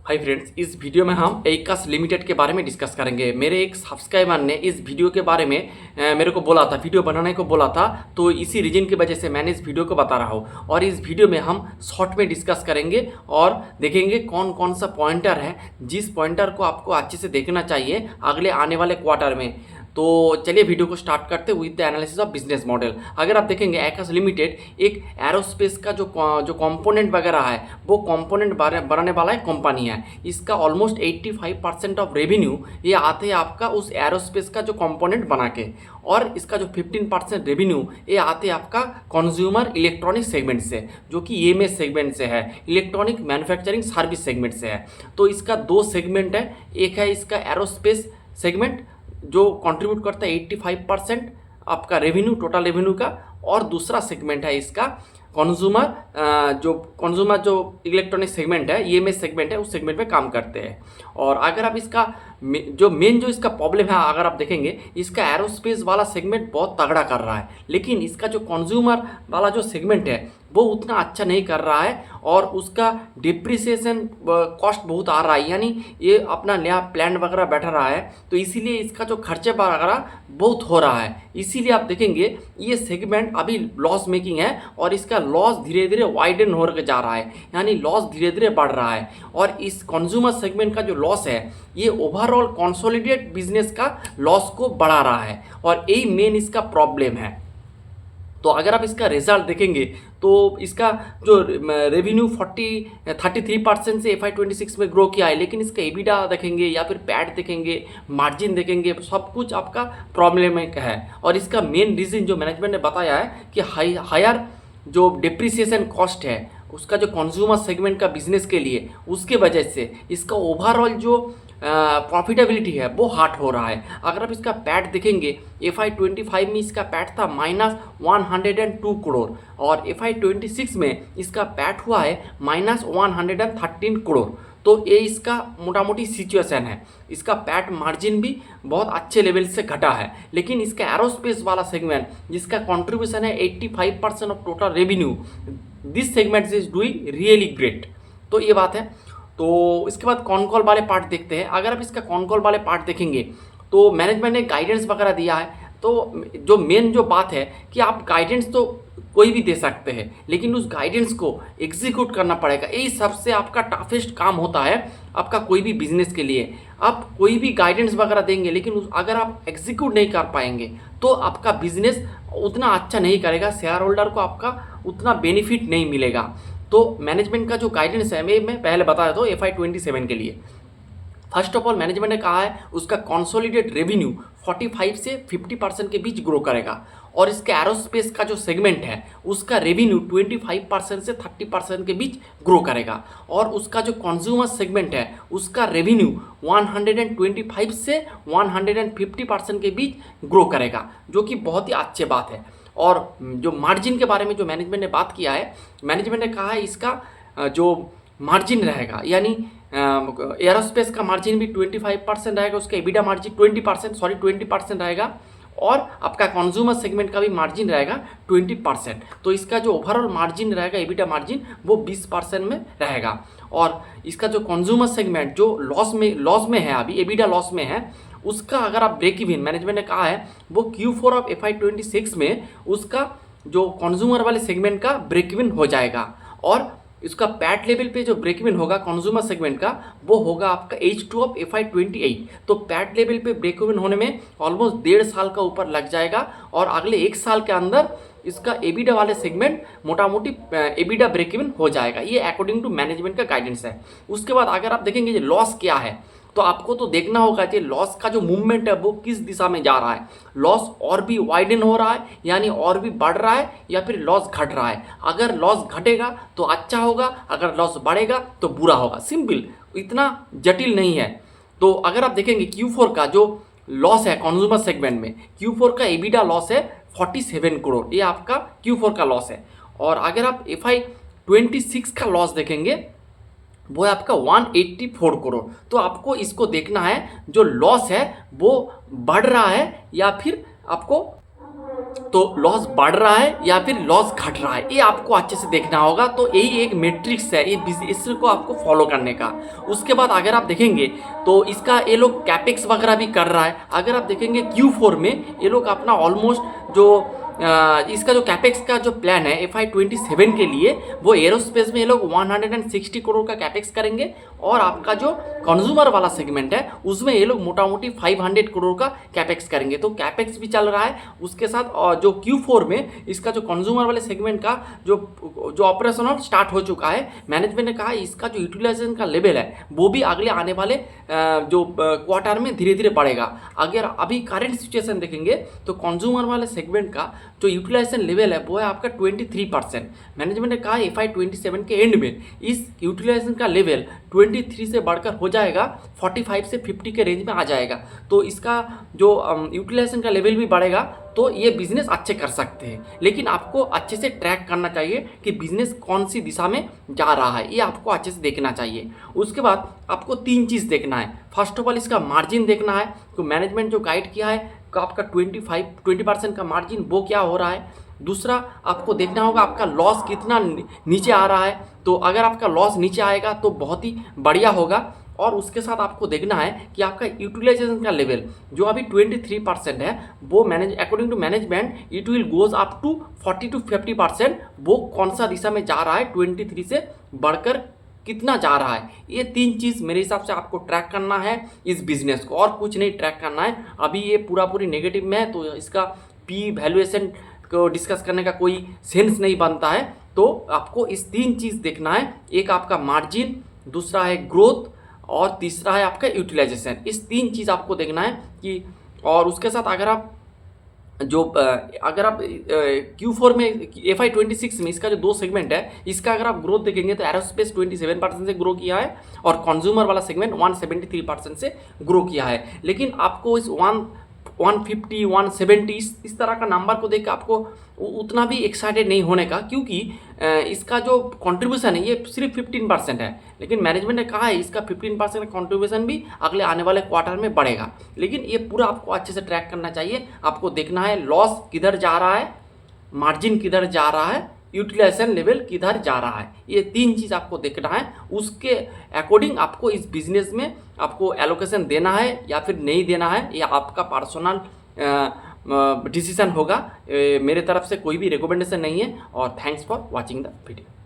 Hi friends, इस video में हम एकास लिमिटेड के बारे में डिस्कस करेंगे। मेरे एक सब्सक्राइबर ने इस वीडियो के बारे में मेरे को बोला था, वीडियो बनाने को बोला था, तो इसी रीजन की वजह से मैंने इस वीडियो को बता रहा हूँ। और इस वीडियो में हम शॉर्ट में डिस्कस करेंगे और देखेंगे कौन कौन सा पॉइंटर है जिस पॉइंटर को आपको अच्छे से देखना चाहिए अगले आने वाले क्वार्टर में। तो चलिए वीडियो को स्टार्ट करते with the analysis of business model. अगर आप देखेंगे एकास लिमिटेड एक एरोस्पेस का जो कंपोनेंट वगैरह है वो कंपोनेंट बनाने वाला एक कंपनी है। इसका ऑलमोस्ट 85% ऑफ रेवेन्यू ये आते हैं आपका उस एरोस्पेस का जो कंपोनेंट बना के, और इसका जो 15% रेवेन्यू ये आते हैं आपका कंज्यूमर इलेक्ट्रॉनिक सेगमेंट से, जो कि ईएमएस सेगमेंट से है, इलेक्ट्रॉनिक मैन्युफैक्चरिंग सर्विस सेगमेंट से है। तो इसका दो सेगमेंट है, एक है इसका एरोस्पेस सेगमेंट जो कंट्रीब्यूट करता है 85% आपका रेवेन्यू, टोटल रेवेन्यू का, और दूसरा सेगमेंट है इसका कंज्यूमर जो इलेक्ट्रॉनिक सेगमेंट है, ईएमएस सेगमेंट है, उस सेगमेंट में काम करते हैं। और अगर आप इसका जो इसका प्रॉब्लम है, अगर आप देखेंगे इसका एरोस्पेस वाला सेगमेंट बहुत तगड़ा कर रहा है, लेकिन इसका जो कंज्यूमर वाला जो सेगमेंट है वो उतना अच्छा नहीं कर रहा है, और उसका डिप्रिसिएशन कॉस्ट बहुत आ रहा है, यानी ये अपना नया प्लान वगैरह बैठा रहा है, तो इसीलिए इसका जो खर्चे वगैरह बहुत हो रहा है। इसीलिए आप देखेंगे ये सेगमेंट अभी लॉस मेकिंग है, और इसका लॉस धीरे धीरे वाइडन हो जा रहा है, यानी लॉस धीरे धीरे बढ़ रहा है। और इस कंज्यूमर सेगमेंट का जो लॉस है ये ओवरऑल कंसोलिडेट बिजनेस का लॉस को बढ़ा रहा है, और यही मेन इसका प्रॉब्लम है। तो अगर आप इसका रिजल्ट देखेंगे तो इसका जो रेवेन्यू 33% से FY26 में ग्रो किया है, लेकिन इसका एबिडा देखेंगे या फिर पैट देखेंगे, मार्जिन देखेंगे, सब कुछ आपका प्रॉब्लमिक है। और इसका मेन रीज़न जो मैनेजमेंट ने बताया है कि हायर जो डिप्रिसिएशन कॉस्ट है उसका जो कंज्यूमर सेगमेंट का बिजनेस के लिए, उसके वजह से इसका ओवरऑल जो प्रॉफिटेबिलिटी है वो हार्ट हो रहा है। अगर आप इसका पैट देखेंगे FY25 में इसका पैट था -102 करोड़, और FY26 में इसका पैट हुआ है -113 करोड़। तो ये इसका मोटा मोटी सिचुएशन है। इसका पैट मार्जिन भी बहुत अच्छे लेवल से घटा है, लेकिन इसका एरोस्पेस वाला सेगमेंट जिसका कंट्रीब्यूशन है 85% of total revenue, this segment is doing really great. तो ये बात है। तो इसके बाद कॉन कॉल वाले पार्ट देखते हैं। अगर आप इसका कॉन कॉल वाले पार्ट देखेंगे तो मैनेजमेंट ने गाइडेंस वगैरह दिया है। तो जो मेन जो बात है कि आप गाइडेंस तो कोई भी दे सकते हैं, लेकिन उस गाइडेंस को एग्जीक्यूट करना पड़ेगा। यही सबसे आपका टफेस्ट काम होता है आपका कोई भी बिजनेस के लिए। आप कोई भी गाइडेंस वगैरह देंगे, लेकिन अगर आप एग्जीक्यूट नहीं कर पाएंगे तो आपका बिजनेस उतना अच्छा नहीं करेगा, शेयर होल्डर को आपका उतना बेनिफिट नहीं मिलेगा। तो मैनेजमेंट का जो गाइडेंस है मैं पहले बताया था FY27 के लिए। फर्स्ट ऑफ ऑल मैनेजमेंट ने कहा है उसका कंसोलिडेट रेवेन्यू 45 से 50% के बीच ग्रो करेगा, और इसका एरोस्पेस का जो सेगमेंट है उसका रेवेन्यू 25% से 30% के बीच ग्रो करेगा, और उसका जो कंज्यूमर सेगमेंट है उसका रेवेन्यू 125 से 150% के बीच ग्रो करेगा, जो कि बहुत ही अच्छी बात है। और जो मार्जिन के बारे में जो मैनेजमेंट ने बात किया है, मैनेजमेंट ने कहा है इसका जो मार्जिन रहेगा, यानी एरोस्पेस का मार्जिन भी 25% रहेगा, उसका एबिडा मार्जिन 20% रहेगा, और आपका कंज्यूमर सेगमेंट का भी मार्जिन रहेगा 20%। तो इसका जो ओवरऑल मार्जिन रहेगा, एबिडा मार्जिन, वो 20% में रहेगा। और इसका जो कंज्यूमर सेगमेंट जो लॉस में है, अभी एबिडा लॉस में है, उसका अगर आप ब्रेक इवन, मैनेजमेंट ने कहा है वो Q4 ऑफ FY26 में उसका जो कंज्यूमर वाले सेगमेंट का ब्रेक इवन हो जाएगा, और इसका पैट लेवल पे जो ब्रेक इवन होगा कंज्यूमर सेगमेंट का वो होगा आपका H2 ऑफ FY28। तो पैट लेवल पे ब्रेक इवन होने में ऑलमोस्ट 1.5 साल का ऊपर लग जाएगा, और अगले 1 साल के अंदर इसका एबिडा वाले सेगमेंट मोटा मोटी एबिडा ब्रेक इवन हो जाएगा। ये अकॉर्डिंग टू मैनेजमेंट का गाइडेंस है। उसके बाद अगर आप देखेंगे ये लॉस क्या है, तो आपको तो देखना होगा कि लॉस का जो मूवमेंट है वो किस दिशा में जा रहा है। लॉस और भी वाइडन हो रहा है, यानी और भी बढ़ रहा है, या फिर लॉस घट रहा है। अगर लॉस घटेगा तो अच्छा होगा, अगर लॉस बढ़ेगा तो बुरा होगा। सिंपल, इतना जटिल नहीं है। तो अगर आप देखेंगे Q4 का जो लॉस है कंज्यूमर सेगमेंट में, Q4 का एबिडा लॉस है 47 करोड़, ये आपका Q4 का लॉस है। और अगर आप FY26 का लॉस देखेंगे वो है आपका 184 करोड़। तो आपको इसको देखना है जो लॉस है वो बढ़ रहा है या फिर आपको तो लॉस बढ़ रहा है या फिर लॉस घट रहा है, ये आपको अच्छे से देखना होगा। तो यही एक मैट्रिक्स है ये इसको आपको फॉलो करने का। उसके बाद अगर आप देखेंगे तो इसका ये लोग कैपेक्स वगैरह भी कर रहा है। अगर आप देखेंगे Q4 में ये लोग अपना ऑलमोस्ट जो इसका जो कैपेक्स का जो प्लान है FY27 के लिए, वो एरोस्पेस में ये लोग 160 करोड़ का कैपेक्स करेंगे। और आपका जो कंज्यूमर वाला सेगमेंट है उसमें ये लोग मोटा मोटी 500 करोड़ का कैपेक्स करेंगे। तो कैपेक्स भी चल रहा है, उसके साथ जो Q4 में इसका जो कंज्यूमर वाले सेगमेंट का जो ऑपरेशनल स्टार्ट हो चुका है। मैनेजमेंट ने कहा इसका जो यूटिलाइजेशन का लेवल है वो भी अगले आने वाले जो क्वार्टर में धीरे धीरे बढ़ेगा। अगर अभी करंट सिचुएशन देखेंगे तो कंज्यूमर वाले सेगमेंट का जो यूटिलाइजेशन लेवल है वो है आपका 23%। मैनेजमेंट ने कहा FY27 के एंड में इस यूटिलाइजेशन का लेवल 23 से बढ़कर हो जाएगा 45 से 50 के रेंज में आ जाएगा। तो इसका जो यूटिलाइजेशन का लेवल भी बढ़ेगा तो ये बिजनेस अच्छे कर सकते हैं। लेकिन आपको अच्छे से ट्रैक करना चाहिए कि बिजनेस कौन सी दिशा में जा रहा है, ये आपको अच्छे से देखना चाहिए। उसके बाद आपको 3 चीज़ देखना है। फर्स्ट ऑफ ऑल इसका मार्जिन देखना है, तो मैनेजमेंट जो गाइड किया है तो आपका 20% का मार्जिन वो क्या हो रहा है। दूसरा आपको देखना होगा आपका लॉस कितना नीचे आ रहा है। तो अगर आपका लॉस नीचे आएगा तो बहुत ही बढ़िया होगा। और उसके साथ आपको देखना है कि आपका यूटिलाइजेशन का लेवल जो अभी 23% है वो according to management it will goes up to 40 to 50%। वो कौन सा दिशा में जा रहा है, 23 से बढ़कर कितना जा रहा है। ये 3 चीज़ मेरे हिसाब से आपको ट्रैक करना है इस बिजनेस को, और कुछ नहीं ट्रैक करना है। अभी ये पूरी नेगेटिव में है तो इसका पी वैल्यूएशन को डिस्कस करने का कोई सेंस नहीं बनता है। तो आपको इस 3 चीज़ देखना है, एक आपका मार्जिन, दूसरा है ग्रोथ और तीसरा है आपका यूटिलाइजेशन। इस 3 चीज़ आपको देखना है कि, और उसके साथ अगर आप Q4 में FY26 में इसका जो 2 सेगमेंट है इसका अगर आप ग्रोथ देखेंगे तो एरोस्पेस 27% से ग्रो किया है और कंज्यूमर वाला सेगमेंट 173% से ग्रो किया है। लेकिन आपको इस 150, 170 इस तरह का नंबर को देख के आपको उतना भी एक्साइटेड नहीं होने का, क्योंकि इसका जो कंट्रीब्यूशन है ये सिर्फ 15% है। लेकिन मैनेजमेंट ने कहा है इसका 15% का कंट्रीब्यूशन भी अगले आने वाले क्वार्टर में बढ़ेगा। लेकिन ये पूरा आपको अच्छे से ट्रैक करना चाहिए। आपको देखना है लॉस किधर जा रहा है, मार्जिन किधर जा रहा है, यूटिलाइजेशन लेवल किधर जा रहा है। ये 3 चीज़ आपको देखना है। उसके अकॉर्डिंग आपको इस बिजनेस में आपको एलोकेशन देना है या फिर नहीं देना है, ये आपका पर्सनल डिसीजन होगा। मेरे तरफ से कोई भी रिकमेंडेशन नहीं है। और thanks for watching the video.